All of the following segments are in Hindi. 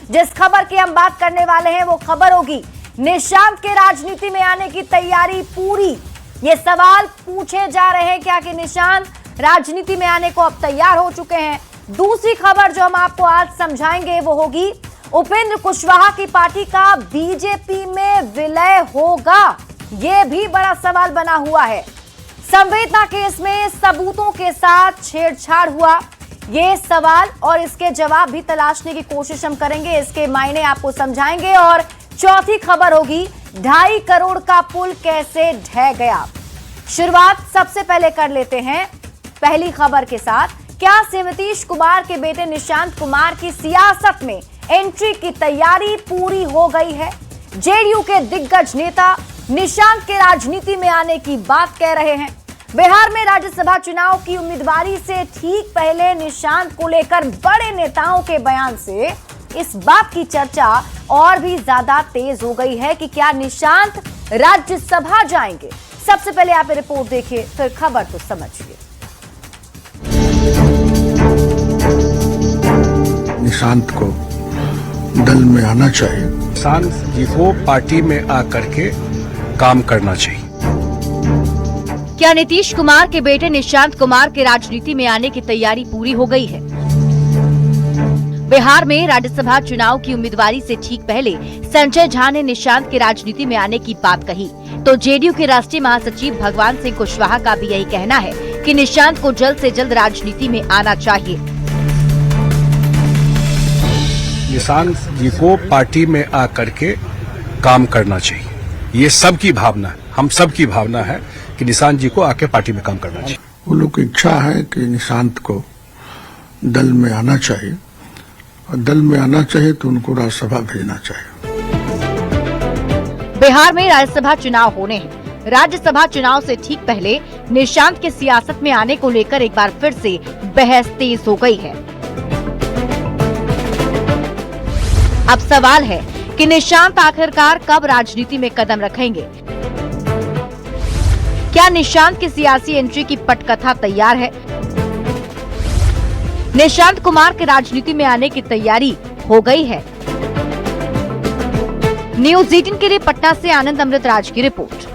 जिस खबर की हम बात करने वाले हैं वो खबर होगी निशांत के राजनीति में आने की तैयारी पूरी। ये सवाल पूछे जा रहे हैं क्या कि निशांत राजनीति में आने को अब तैयार हो चुके हैं। दूसरी खबर जो हम आपको आज समझाएंगे वो होगी उपेंद्र कुशवाहा की पार्टी का बीजेपी में विलय होगा। ये भी बड़ा सवाल बना हुआ है। संवेदना केस में सबूतों के साथ छेड़छाड़ हुआ, ये सवाल और इसके जवाब भी तलाशने की कोशिश हम करेंगे, इसके मायने आपको समझाएंगे। और चौथी खबर होगी 2.5 करोड़ का पुल कैसे ढह गया। शुरुआत सबसे पहले कर लेते हैं पहली खबर के साथ। क्या नीतीश कुमार के बेटे निशांत कुमार की सियासत में एंट्री की तैयारी पूरी हो गई है? जेडीयू के दिग्गज नेता निशांत के राजनीति में आने की बात कह रहे हैं। बिहार में राज्यसभा चुनाव की उम्मीदवारी से ठीक पहले निशांत को लेकर बड़े नेताओं के बयान से इस बात की चर्चा और भी ज्यादा तेज हो गई है कि क्या निशांत राज्यसभा जाएंगे। सबसे पहले आप रिपोर्ट देखिए, फिर खबर तो समझिए। निशांत को दल में आना चाहिए। निशांत जी को पार्टी में आकर के काम करना चाहिए। क्या नीतीश कुमार के बेटे निशांत कुमार के राजनीति में आने की तैयारी पूरी हो गई है? बिहार में राज्यसभा चुनाव की उम्मीदवारी से ठीक पहले संजय झा ने निशांत के राजनीति में आने की बात कही, तो जेडीयू के राष्ट्रीय महासचिव भगवान सिंह कुशवाहा का भी यही कहना है कि निशांत को जल्द से जल्द राजनीति में आना चाहिए। निशांत जी को पार्टी में आकर के काम करना चाहिए। ये सबकी भावना है, हम सबकी भावना है कि निशांत जी को आके पार्टी में काम करना चाहिए। वो लोग की इच्छा है कि निशांत को दल में आना चाहिए, और दल में आना चाहिए तो उनको राज्यसभा भेजना चाहिए। बिहार में राज्यसभा चुनाव होने हैं। राज्यसभा चुनाव से ठीक पहले निशांत के सियासत में आने को लेकर एक बार फिर से बहस तेज हो गई है। अब सवाल है कि निशांत आखिरकार कब राजनीति में कदम रखेंगे। क्या निशांत की सियासी एंट्री की पटकथा तैयार है? निशांत कुमार के राजनीति में आने की तैयारी हो गई है। न्यूज़ 18 के लिए पटना से आनंद अमृतराज की रिपोर्ट।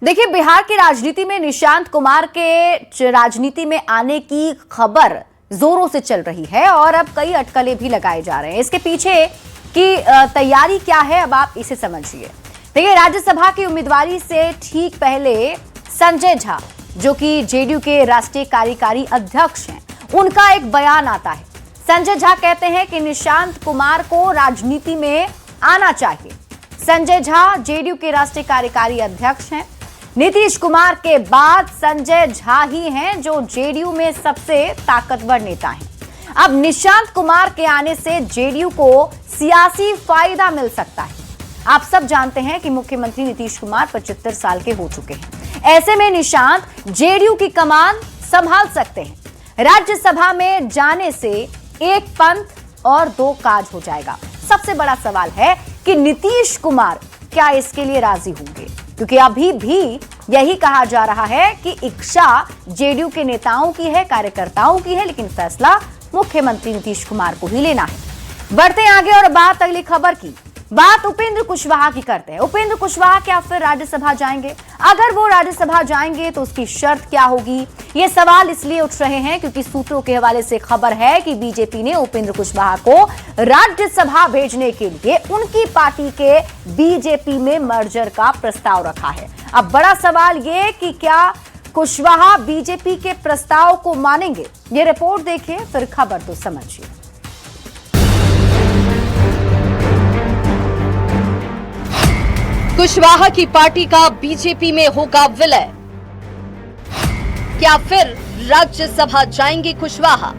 देखिए, बिहार की राजनीति में निशांत कुमार के राजनीति में आने की खबर जोरों से चल रही है और अब कई अटकलें भी लगाए जा रहे हैं। इसके पीछे की तैयारी क्या है, अब आप इसे समझिए। देखिए, राज्यसभा की उम्मीदवारी से ठीक पहले संजय झा जो कि जेडीयू के राष्ट्रीय कार्यकारी अध्यक्ष हैं, उनका एक बयान आता है। संजय झा कहते हैं कि निशांत कुमार को राजनीति में आना चाहिए। संजय झा जेडीयू के राष्ट्रीय कार्यकारी अध्यक्ष हैं। नीतीश कुमार के बाद संजय झा ही हैं जो जेडीयू में सबसे ताकतवर नेता हैं। अब निशांत कुमार के आने से जेडीयू को सियासी फायदा मिल सकता है। आप सब जानते हैं कि मुख्यमंत्री नीतीश कुमार 75 साल के हो चुके हैं। ऐसे में निशांत जेडीयू की कमान संभाल सकते हैं। राज्यसभा में जाने से एक पंथ और दो काज हो जाएगा। सबसे बड़ा सवाल है कि नीतीश कुमार क्या इसके लिए राजी होंगे, क्योंकि अभी भी यही कहा जा रहा है कि इच्छा जेडीयू के नेताओं की है, कार्यकर्ताओं की है, लेकिन फैसला मुख्यमंत्री नीतीश कुमार को ही लेना है। बढ़ते हैं आगे और बात अगली खबर की। बात उपेंद्र कुशवाहा की करते हैं। उपेंद्र कुशवाहा क्या फिर राज्यसभा जाएंगे? अगर वो राज्यसभा जाएंगे तो उसकी शर्त क्या होगी? ये सवाल इसलिए उठ रहे हैं क्योंकि सूत्रों के हवाले से खबर है कि बीजेपी ने उपेंद्र कुशवाहा को राज्यसभा भेजने के लिए उनकी पार्टी के बीजेपी में मर्जर का प्रस्ताव रखा है। अब बड़ा सवाल ये कि क्या कुशवाहा बीजेपी के प्रस्ताव को मानेंगे? ये रिपोर्ट देखिए, फिर खबर तो समझिए। कुशवाहा की पार्टी का बीजेपी में होगा विलय। क्या फिर राज्यसभा जाएंगे कुशवाहा?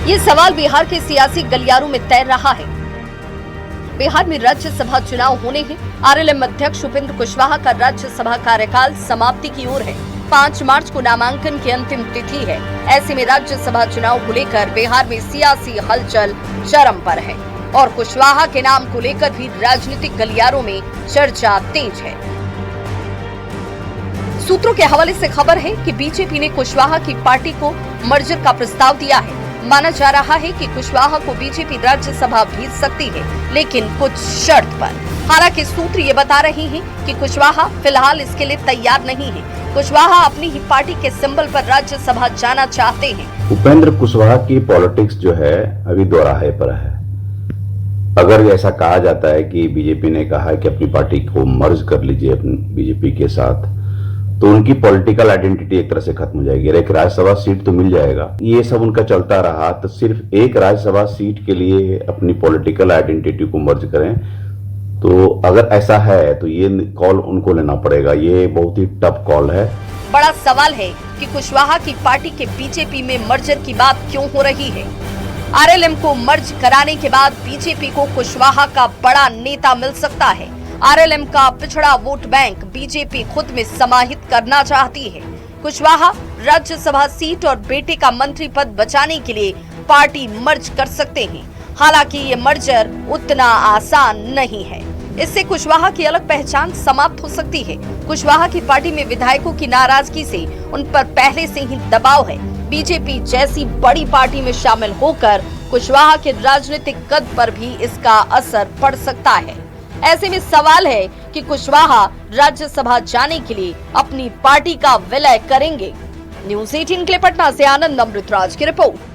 ये सवाल बिहार के सियासी गलियारों में तैर रहा है। बिहार में राज्यसभा चुनाव होने हैं। आरएलएम अध्यक्ष उपेंद्र कुशवाहा का राज्यसभा कार्यकाल समाप्ति की ओर है। 5 मार्च को नामांकन की अंतिम तिथि है। ऐसे में राज्यसभा चुनाव को लेकर बिहार में सियासी हलचल चरम पर है और कुशवाहा के नाम को लेकर भी राजनीतिक गलियारों में चर्चा तेज है। सूत्रों के हवाले से खबर है कि बीजेपी ने कुशवाहा की पार्टी को मर्जर का प्रस्ताव दिया है। माना जा रहा है कि कुशवाहा को बीजेपी राज्यसभा भेज सकती है, लेकिन कुछ शर्त पर। हालांकि सूत्र ये बता रहे हैं कि कुशवाहा फिलहाल इसके लिए तैयार नहीं है। कुशवाहा अपनी ही पार्टी के सिंबल पर राज्यसभा जाना चाहते हैं। उपेंद्र कुशवाहा की पॉलिटिक्स जो है अभी दोराहे पर है। अगर ऐसा कहा जाता है कि बीजेपी ने कहा है कि अपनी पार्टी को मर्ज कर लीजिए अपनी बीजेपी के साथ, तो उनकी पॉलिटिकल आइडेंटिटी एक तरह से खत्म हो जाएगी। एक राज्यसभा सीट तो मिल जाएगा, ये सब उनका चलता रहा, तो सिर्फ एक राज्यसभा सीट के लिए अपनी पॉलिटिकल आइडेंटिटी को मर्ज करें, तो अगर ऐसा है तो ये कॉल उनको लेना पड़ेगा। ये बहुत ही टफ कॉल है। बड़ा सवाल है कि कुशवाहा की पार्टी के बीजेपी में मर्जर की बात क्यों हो रही है। आरएलएम को मर्ज कराने के बाद बीजेपी को कुशवाहा का बड़ा नेता मिल सकता है। आरएलएम का पिछड़ा वोट बैंक बीजेपी खुद में समाहित करना चाहती है। कुशवाहा राज्यसभा सीट और बेटे का मंत्री पद बचाने के लिए पार्टी मर्ज कर सकते हैं। हालांकि ये मर्जर उतना आसान नहीं है। इससे कुशवाहा की अलग पहचान समाप्त हो सकती है। कुशवाहा की पार्टी में विधायकों की नाराजगी से उन पर पहले से ही दबाव है। बीजेपी जैसी बड़ी पार्टी में शामिल होकर कुशवाहा के राजनीतिक कद पर भी इसका असर पड़ सकता है। ऐसे में सवाल है कि कुशवाहा राज्यसभा जाने के लिए अपनी पार्टी का विलय करेंगे। न्यूज़ 18 के लिए पटना से आनंद अमृतराज की रिपोर्ट।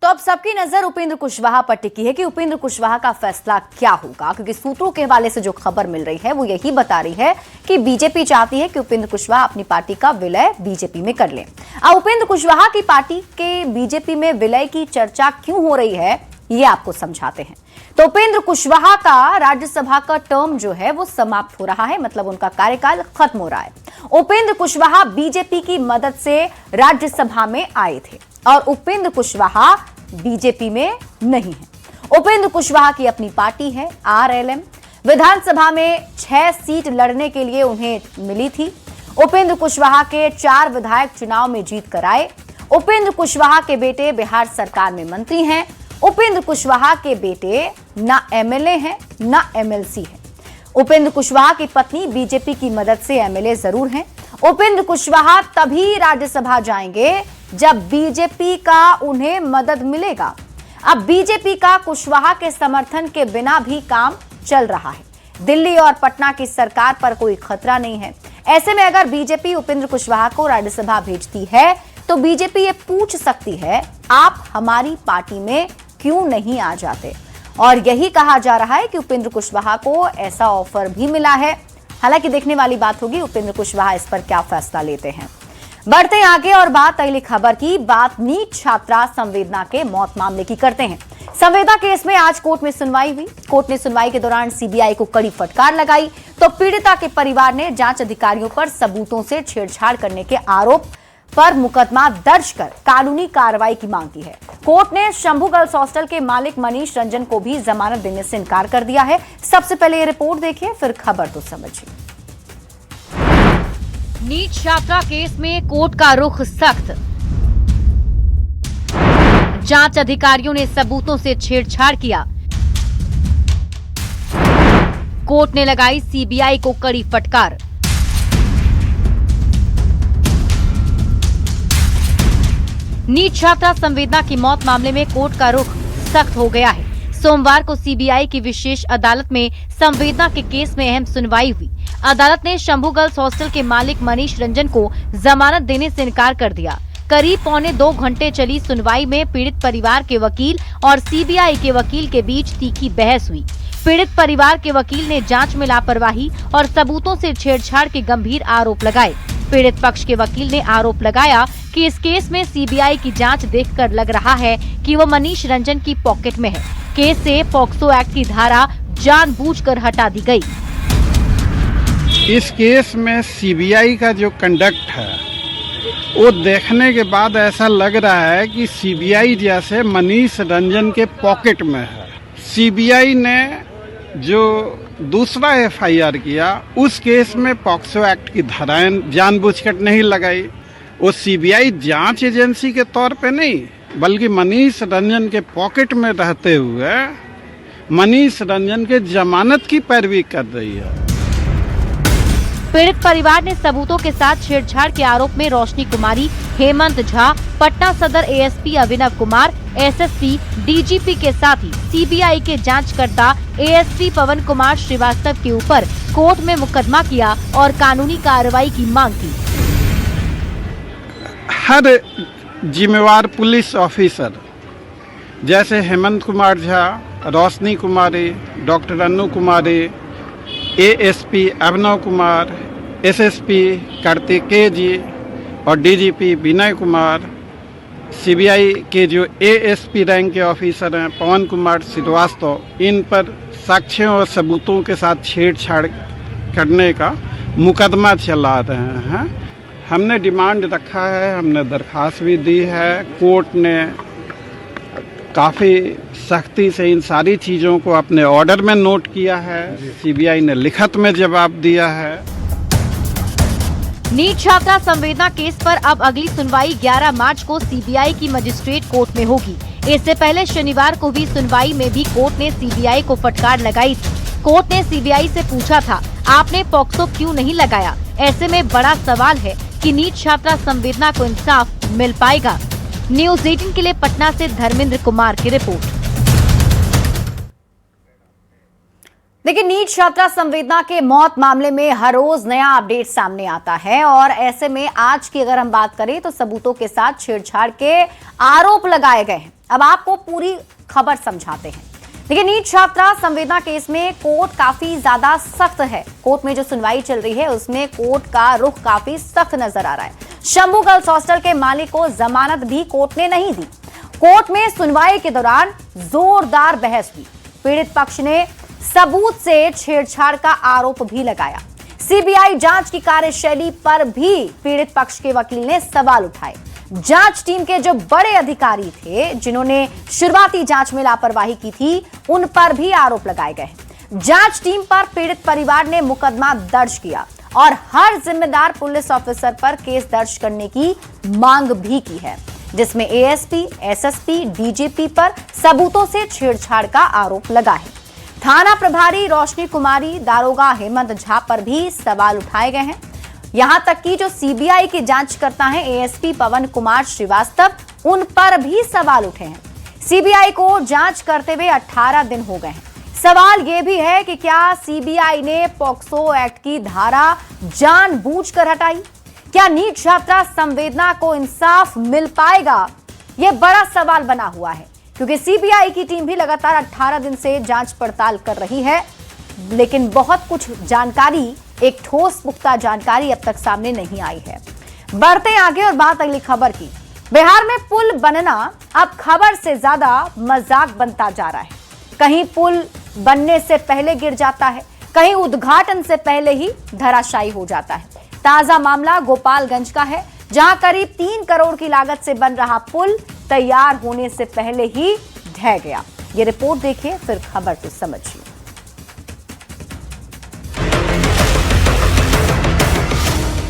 तो अब सबकी नजर उपेंद्र कुशवाहा पर टिकी है कि उपेंद्र कुशवाहा का फैसला क्या होगा, क्योंकि सूत्रों के हवाले से जो खबर मिल रही है वो यही बता रही है कि बीजेपी चाहती है कि उपेंद्र कुशवाहा अपनी पार्टी का विलय बीजेपी में कर ले। अब उपेंद्र कुशवाहा की पार्टी के बीजेपी में विलय की चर्चा क्यों हो रही है, ये आपको समझाते हैं। तो उपेंद्र कुशवाहा का राज्यसभा का टर्म जो है वो समाप्त हो रहा है, मतलब उनका कार्यकाल खत्म हो रहा है। उपेंद्र कुशवाहा बीजेपी की मदद से राज्यसभा में आए थे और उपेंद्र कुशवाहा बीजेपी में नहीं है। उपेंद्र कुशवाहा की अपनी पार्टी है आरएलएम। विधानसभा में 6 सीट लड़ने के लिए उन्हें मिली थी। उपेंद्र कुशवाहा के 4 विधायक चुनाव में जीत कर आए। उपेंद्र कुशवाहा के बेटे बिहार सरकार में मंत्री हैं। उपेंद्र कुशवाहा के बेटे ना एमएलए हैं ना एमएलसी है। उपेंद्र कुशवाहा की पत्नी बीजेपी की मदद से एमएलए जरूर हैं। उपेंद्र कुशवाहा तभी राज्यसभा जाएंगे जब बीजेपी का उन्हें मदद मिलेगा। अब बीजेपी का कुशवाहा के समर्थन के बिना भी काम चल रहा है। दिल्ली और पटना की सरकार पर कोई खतरा नहीं है। ऐसे में अगर बीजेपी उपेंद्र कुशवाहा को राज्यसभा भेजती है तो बीजेपी ये पूछ सकती है, आप हमारी पार्टी में क्यों नहीं आ जाते। और यही कहा जा रहा है कि उपेंद्र कुशवाहा को ऐसा ऑफर भी मिला है। हालांकि देखने वाली बात होगी उपेंद्र कुशवाहा इस पर क्या फैसला लेते हैं। बढ़ते हैं आगे और बात अगली खबर की। बात नीट छात्रा संवेदना के मौत मामले की करते हैं। संवेदना केस में आज कोर्ट में सुनवाई हुई। कोर्ट ने सुनवाई के दौरान सीबीआई को कड़ी फटकार लगाई तो पीड़िता के परिवार ने जांच अधिकारियों पर सबूतों से छेड़छाड़ करने के आरोप पर मुकदमा दर्ज कर कानूनी कार्रवाई की मांग की है। कोर्ट ने शंभू गर्ल्स हॉस्टल के मालिक मनीष रंजन को भी जमानत देने से इनकार कर दिया है। सबसे पहले ये रिपोर्ट देखिए, फिर खबर तो समझिए। नीट छात्रा केस में कोर्ट का रुख सख्त। जांच अधिकारियों ने सबूतों से छेड़छाड़ किया। कोर्ट ने लगाई सीबीआई को कड़ी फटकार। नीट छात्रा संवेदना की मौत मामले में कोर्ट का रुख सख्त हो गया है। सोमवार को सीबीआई की विशेष अदालत में संवेदना के केस में अहम सुनवाई हुई। अदालत ने शंभू गर्ल्स हॉस्टल के मालिक मनीष रंजन को जमानत देने से इनकार कर दिया। करीब 1.25 घंटे चली सुनवाई में पीड़ित परिवार के वकील और सीबीआई के वकील के बीच तीखी बहस हुई। पीड़ित परिवार के वकील ने जांच में लापरवाही और सबूतों से छेड़छाड़ के गंभीर आरोप लगाए। पीड़ित पक्ष के वकील ने आरोप लगाया कि इस केस में सीबीआई की जांच देखकर लग रहा है कि वो मनीष रंजन की पॉकेट में है। केस से पॉक्सो एक्ट की धारा जानबूझकर हटा दी गई। इस केस में सीबीआई का जो कंडक्ट है वो देखने के बाद ऐसा लग रहा है कि सीबीआई जैसे मनीष रंजन के पॉकेट में है। सीबीआई ने जो दूसरा एफआईआर किया उस केस में पॉक्सो एक्ट की धाराएं जानबूझकर नहीं लगाई। वो सीबीआई जांच एजेंसी के तौर पे नहीं बल्कि मनीष रंजन के पॉकेट में रहते हुए मनीष रंजन के जमानत की पैरवी कर रही है। पीड़ित परिवार ने सबूतों के साथ छेड़छाड़ के आरोप में रोशनी कुमारी, हेमंत झा, पटना सदर ASP Abhinav Kumar, SSP, DGP के साथ ही सीबीआई के जांचकर्ता एएसपी पवन कुमार श्रीवास्तव के ऊपर कोर्ट में मुकदमा किया और कानूनी कार्रवाई की मांग की। हर जिम्मेवार पुलिस ऑफिसर जैसे हेमंत कुमार झा, रोशनी कुमारी, डॉक्टर अन्नू कुमारी, एएसपी अभिनव कुमार, एसएसपी कार्तिकेय जी और डीजीपी विनय कुमार, सीबीआई के जो एएसपी रैंक के ऑफिसर हैं पवन कुमार श्रीवास्तव, इन पर साक्ष्यों और सबूतों के साथ छेड़छाड़ करने का मुकदमा चला रहे हैं। हमने डिमांड रखा है, हमने दरखास्त भी दी है। कोर्ट ने काफ़ी सख्ती से इन सारी चीज़ों को अपने ऑर्डर में नोट किया है। सीबीआई ने लिखित में जवाब दिया है। नीट छात्रा संवेदना केस पर अब अगली सुनवाई 11 मार्च को सीबीआई की मजिस्ट्रेट कोर्ट में होगी। इससे पहले शनिवार को भी सुनवाई में भी कोर्ट ने सीबीआई को फटकार लगाई थी। कोर्ट ने सीबीआई से पूछा था, आपने पॉक्सो क्यों नहीं लगाया? ऐसे में बड़ा सवाल है कि नीट छात्रा संवेदना को इंसाफ मिल पाएगा। न्यूज़ 18 के लिए पटना से धर्मेंद्र कुमार की रिपोर्ट। देखिए, नीट छात्रा संवेदना के मौत मामले में हर रोज नया अपडेट सामने आता है और ऐसे में आज की अगर हम बात करें तो सबूतों के साथ छेड़छाड़ के आरोप लगाए गए हैं। अब आपको पूरी खबर समझाते हैं। देखिए, नीट छात्रा संवेदना केस में कोर्ट काफी ज्यादा सख्त है। कोर्ट में जो सुनवाई चल रही है उसमें कोर्ट का रुख काफी सख्त नजर आ रहा है। शंभू गर्ल्स हॉस्टल के मालिक को जमानत भी कोर्ट ने नहीं दी। कोर्ट में सुनवाई के दौरान जोरदार बहस हुई। पीड़ित पक्ष ने सबूत से छेड़छाड़ का आरोप भी लगाया। सीबीआई जांच की कार्यशैली पर भी पीड़ित पक्ष के वकील ने सवाल उठाए। जांच टीम के जो बड़े अधिकारी थे जिन्होंने शुरुआती जांच में लापरवाही की थी, उन पर भी आरोप लगाए गए। जांच टीम पर पीड़ित परिवार ने मुकदमा दर्ज किया और हर जिम्मेदार पुलिस ऑफिसर पर केस दर्ज करने की मांग भी की है, जिसमें एएसपी, एसएसपी, डीजीपी पर सबूतों से छेड़छाड़ का आरोप लगा है। थाना प्रभारी रोशनी कुमारी, दारोगा हेमंत झा पर भी सवाल उठाए गए हैं। यहां तक कि जो सीबीआई के जांचकर्ता हैं एएसपी पवन कुमार श्रीवास्तव, उन पर भी सवाल उठे हैं। सीबीआई को जांच करते हुए 18 दिन हो गए हैं। सवाल यह भी है कि क्या सीबीआई ने पॉक्सो एक्ट की धारा जानबूझकर हटाई? क्या नीट छात्रा संवेदना को इंसाफ मिल पाएगा? यह बड़ा सवाल बना हुआ है, क्योंकि सीबीआई की टीम भी लगातार 18 दिन से जांच पड़ताल कर रही है, लेकिन बहुत कुछ जानकारी, एक ठोस पुख्ता जानकारी अब तक सामने नहीं आई है। बढ़ते आगे और बात अगली खबर की। बिहार में पुल बनना अब खबर से ज्यादा मजाक बनता जा रहा है। कहीं पुल बनने से पहले गिर जाता है, कहीं उद्घाटन से पहले ही धराशायी हो जाता है। ताजा मामला गोपालगंज का है, जहां करीब 3 करोड़ की लागत से बन रहा पुल तैयार होने से पहले ही ढह गया। ये रिपोर्ट देखिए, फिर खबर तो समझिए।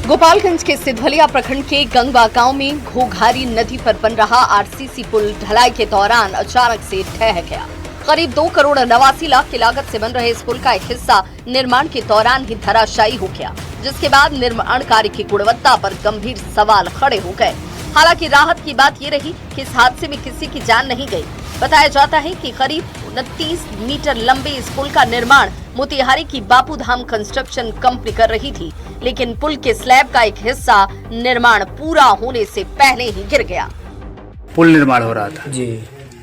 गोपालगंज के सिधवलिया प्रखंड के गंगवा गांव में घोघारी नदी पर बन रहा आरसीसी पुल ढलाई के दौरान अचानक से ढह गया। करीब 2 करोड़ 89 लाख की लागत से बन रहे इस पुल का एक हिस्सा निर्माण के दौरान ही धराशायी हो गया, जिसके बाद निर्माण कार्य की गुणवत्ता पर गंभीर सवाल खड़े हो गए। हालांकि राहत की बात ये रही कि इस हादसे में किसी की जान नहीं गई। बताया जाता है कि करीब 29 मीटर लंबे इस पुल का निर्माण मोतिहारी की बापूधाम कंस्ट्रक्शन कंपनी कर रही थी, लेकिन पुल के स्लैब का एक हिस्सा निर्माण पूरा होने से पहले ही गिर गया। पुल निर्माण हो रहा था जी।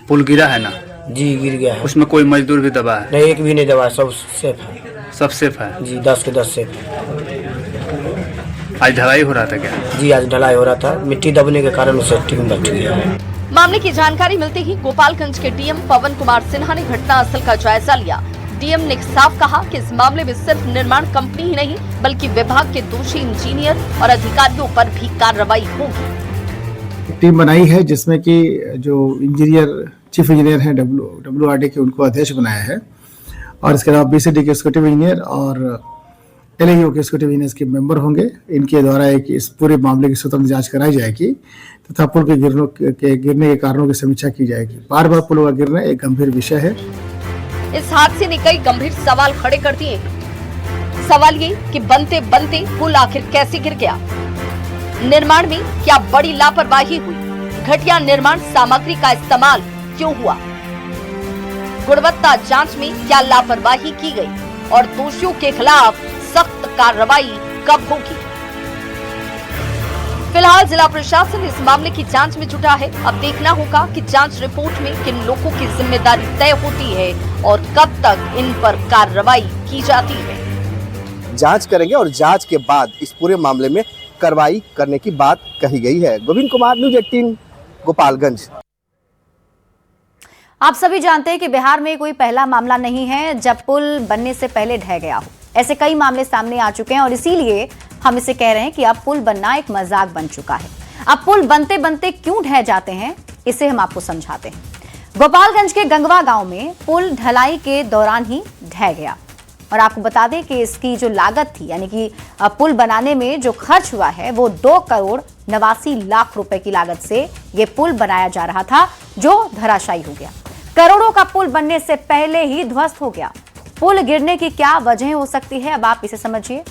पुल गिरा है ना? जी गिर गया है। उसमें कोई मजदूर भी दबा है? नहीं, एक भी नहीं दबा, सब सेफ है। सब सेफ है जी, 10 के 10 सेफ है। आज ढलाई हो रहा था क्या? जी, आज ढलाई हो रहा था, मिट्टी दबने के कारण उसे टीम बैठ गया। मामले की जानकारी मिलते ही गोपालगंज के डीएम पवन कुमार सिन्हा ने घटनास्थल का जायजा लिया। डीएम ने साफ कहा कि इस मामले में सिर्फ निर्माण कंपनी ही नहीं, बल्कि विभाग के दोषी इंजीनियर और अधिकारियों पर भी कार्रवाई होगी। टीम बनाई है जिसमें कि जो इंजीनियर, चीफ इंजीनियर हैं WRD के, उनको अध्यक्ष बनाया है, और इसके अलावा BCD के एक्जीक्यूटिव इंजीनियर और LAO के एक्जीक्यूटिव इंजीनियर के मेंबर होंगे। इनके द्वारा एक इस पूरे मामले की स्वतंत्र जांच कराई जाएगी तथा पुल के गिरने के कारणों की समीक्षा की जाएगी। बार बार पुल का गिरना एक गंभीर विषय है। इस हादसे ने कई गंभीर सवाल खड़े कर दिए। सवाल ये कि बनते बनते पुल आखिर कैसे गिर गया? निर्माण में क्या बड़ी लापरवाही हुई? घटिया निर्माण सामग्री का इस्तेमाल क्यों हुआ? गुणवत्ता जांच में क्या लापरवाही की गई और दोषियों के खिलाफ सख्त कार्रवाई कब होगी? फिलहाल जिला प्रशासन इस मामले की जांच में जुटा है। अब देखना होगा कि जांच रिपोर्ट में किन लोगों की जिम्मेदारी तय होती है और कब तक इन पर कार्रवाई की जाती है। जांच करेंगे और जांच के बाद इस पूरे मामले में कार्रवाई करने की बात कही गई है। गोविंद कुमार, न्यूज़ 18, गोपालगंज। आप सभी जानते हैं कि बिहार में कोई पहला मामला नहीं है जब पुल बनने से पहले ढह गया हो। ऐसे कई मामले सामने आ चुके हैं और इसीलिए हम इसे कह रहे हैं कि अब पुल बनना एक मजाक बन चुका है। अब पुल बनते बनते क्यों ढह जाते हैं, इसे हम आपको समझाते हैं। गोपालगंज के गंगवा गांव में पुल ढलाई के दौरान ही ढह गया और आपको बता दें कि इसकी जो लागत थी, यानी कि पुल बनाने में जो खर्च हुआ है वो 2,89,00,000 रुपए की लागत से ये पुल बनाया जा रहा था, जो धराशायी हो गया। करोड़ों का पुल बनने से पहले ही ध्वस्त हो गया। पुल गिरने की क्या वजह हो सकती है, अब आप इसे समझिए।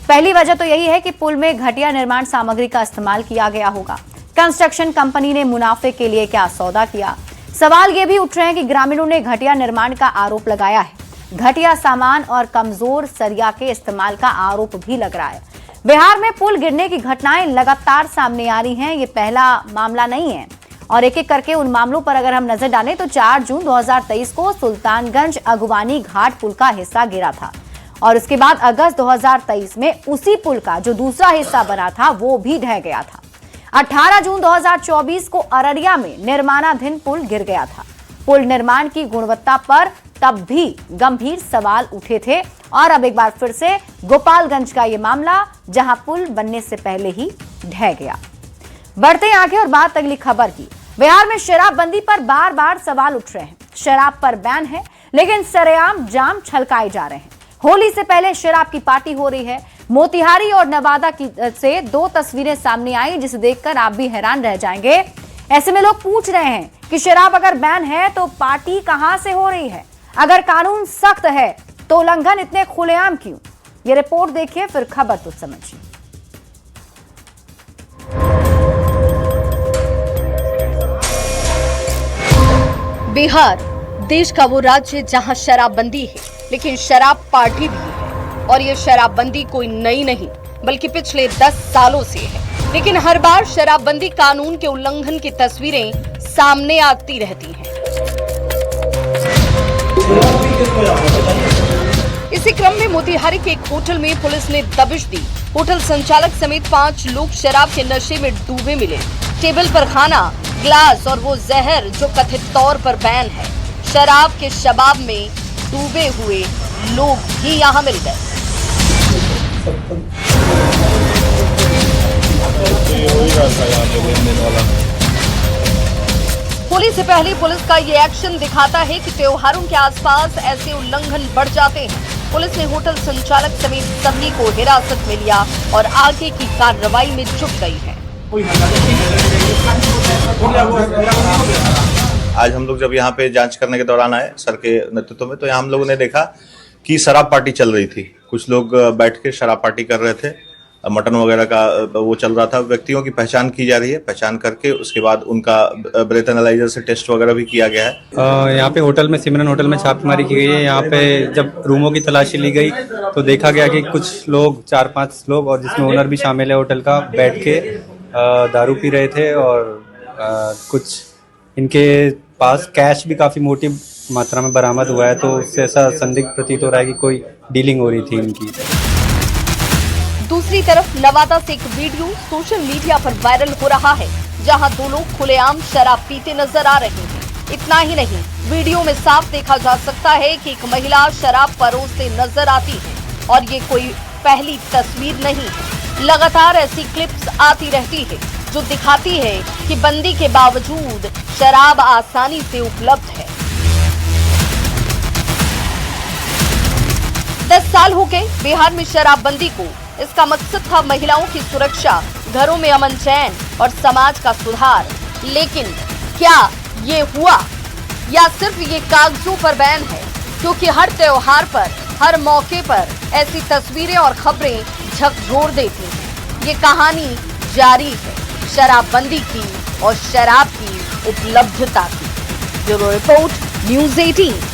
पहली वजह तो यही है कि पुल में घटिया निर्माण सामग्री का इस्तेमाल किया गया होगा। कंस्ट्रक्शन कंपनी ने मुनाफे के लिए क्या सौदा किया? सवाल ये भी उठ रहे हैं कि ग्रामीणों ने घटिया निर्माण का आरोप लगाया है। घटिया सामान और कमजोर सरिया के इस्तेमाल का आरोप भी लग रहा है। बिहार में पुल गिरने की घटनाएं लगातार सामने आ रही हैं। ये पहला मामला नहीं है और एक एक करके उन मामलों पर अगर हम नजर डालें तो 4 जून 2023 को सुल्तानगंज अगवानी घाट पुल का हिस्सा गिरा था और उसके बाद अगस्त 2023 में उसी पुल का जो दूसरा हिस्सा बना था वो भी ढह गया था। 18 जून 2024 को अररिया में निर्माणाधीन पुल गिर गया था। पुल निर्माण की गुणवत्ता पर तब भी गंभीर सवाल उठे थे और अब एक बार फिर से गोपालगंज का ये मामला, जहां पुल बनने से पहले ही ढह गया। बढ़ते हैं आगे और बात अगली खबर की। बिहार में शराबबंदी पर बार बार सवाल उठ रहे हैं। शराब पर बैन है लेकिन सरेआम जाम छलकाए जा रहे हैं। होली से पहले शराब की पार्टी हो रही है। मोतिहारी और नवादा की से 2 तस्वीरें सामने आई जिसे देखकर आप भी हैरान रह जाएंगे। ऐसे में लोग पूछ रहे हैं कि शराब अगर बैन है तो पार्टी कहां से हो रही है? अगर कानून सख्त है तो उल्लंघन इतने खुलेआम क्यों? ये रिपोर्ट देखिए, फिर खबर तो समझिए। बिहार देश का वो राज्य जहां शराबबंदी है लेकिन शराब पार्टी भी है और ये शराबबंदी कोई नई नहीं बल्कि पिछले 10 सालों से है। लेकिन हर बार शराबबंदी कानून के उल्लंघन की तस्वीरें सामने आती रहती हैं। इसी क्रम में मोतिहारी के एक होटल में पुलिस ने दबिश दी। होटल संचालक समेत 5 लोग शराब के नशे में डूबे मिले। टेबल पर खाना, ग्लास और वो जहर जो कथित तौर पर बैन है। शराब के शबाब में डूबे हुए लोग भी यहाँ मिल गए। होली से पहले पुलिस का ये एक्शन दिखाता है कि त्योहारों के आसपास ऐसे उल्लंघन बढ़ जाते हैं। पुलिस ने होटल संचालक समेत सभी को हिरासत में लिया और आगे की कार्रवाई में जुट गई है। आज हम लोग जब यहाँ पे जांच करने के दौरान आए सर के नेतृत्व में, तो यहाँ हम लोगों ने देखा कि शराब पार्टी चल रही थी। कुछ लोग बैठ के शराब पार्टी कर रहे थे, मटन वगैरह का वो चल रहा था। व्यक्तियों की पहचान की जा रही है, पहचान करके उसके बाद उनका ब्रेथ एनालाइजर से टेस्ट वगैरह भी किया गया है। यहाँ पे होटल में, सिमरन होटल में छापेमारी की गई है। यहाँ पे जब रूमों की तलाशी ली गई तो देखा गया कि कुछ लोग, 4-5 लोग और जिसमें ओनर भी शामिल है होटल का, बैठ के दारू पी रहे थे और कुछ इनके पास कैश भी काफी मोटी मात्रा में बरामद हुआ है। तो उससे ऐसा संदिग्ध प्रतीत हो रहा है कि कोई डीलिंग हो रही थी इनकी। दूसरी तरफ नवादा से एक वीडियो सोशल मीडिया पर वायरल हो रहा है जहां 2 लोग खुलेआम शराब पीते नजर आ रहे हैं। इतना ही नहीं, वीडियो में साफ देखा जा सकता है कि एक महिला शराब परोसते नजर आती है और ये कोई पहली तस्वीर नहीं है। लगातार ऐसी क्लिप्स आती रहती है जो दिखाती है कि बंदी के बावजूद शराब आसानी से उपलब्ध है। 10 साल हो गए बिहार में शराबबंदी को। इसका मकसद था महिलाओं की सुरक्षा, घरों में अमन चैन और समाज का सुधार। लेकिन क्या ये हुआ या सिर्फ ये कागजों पर बैन है? क्योंकि हर त्योहार पर हर मौके पर ऐसी तस्वीरें और खबरें झकझोर देती हैं। ये कहानी जारी है शराबबंदी की और शराब की उपलब्धता की। Bureau report, news 18।